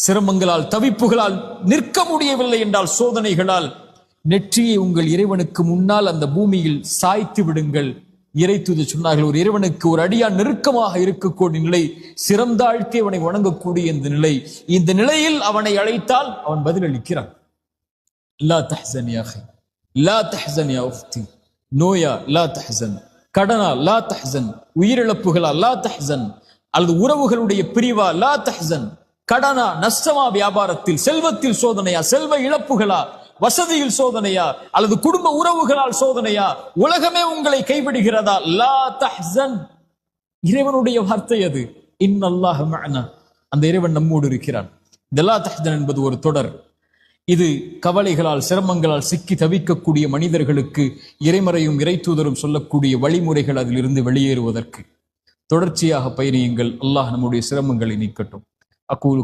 சிரமங்களால் தவிப்புகளால் நிற்க முடியவில்லை என்றால் சோதனைகளால் நெற்றியை உங்கள் இறைவனுக்கு முன்னால் அந்த பூமியில் சாய்த்து விடுங்கள். இறை தூதர் சொன்னார்கள், ஒரு இறைவனுக்கு ஒரு அடியான் நெருக்கமாக இருக்கக்கூடிய நிலை, சிறந்தாழ்த்தி அவனை வணங்கக்கூடிய இந்த நிலை. இந்த நிலையில் அவனை அழைத்தால் அவன் பதிலளிக்கிறான். லா தஹ்சன் யா அஹி, லா தஹ்சன் யா உஃப்தி, நோயா லா தஹ்சன், கடனா லா தஹ்சன், உயிரிழப்புகளா லா தஹ்சன், அல்லது உறவுகளுடைய பிரிவா லா தஹ்சன், கடனா நஷ்டமா, வியாபாரத்தில் செல்வத்தில் சோதனையா, செல்வ இழப்புகளா, வசதியில் சோதனையா, அல்லது குடும்ப உறவுகளால் சோதனையா, உலகமே உங்களை கைவிடுகிறதா, லா தஹ்சன். இறைவனுடைய வார்த்தை அது. இன்னல்லாஹ மஅனா, அந்த இறைவன் நம்மோடு இருக்கிறான். இந்த லா தஹ்சன் என்பது ஒரு தொடர். இது கவலைகளால் சிரமங்களால் சிக்கி தவிக்கக்கூடிய மனிதர்களுக்கு இறைமறையும் இறை தூதரும் சொல்லக்கூடிய வழிமுறைகள், அதிலிருந்து வெளியேறுவதற்கு தொடர்ச்சியாக பயணியுங்கள். அல்லாஹ் நம்முடைய சிரமங்களை நீக்கட்டும். அக்கூலு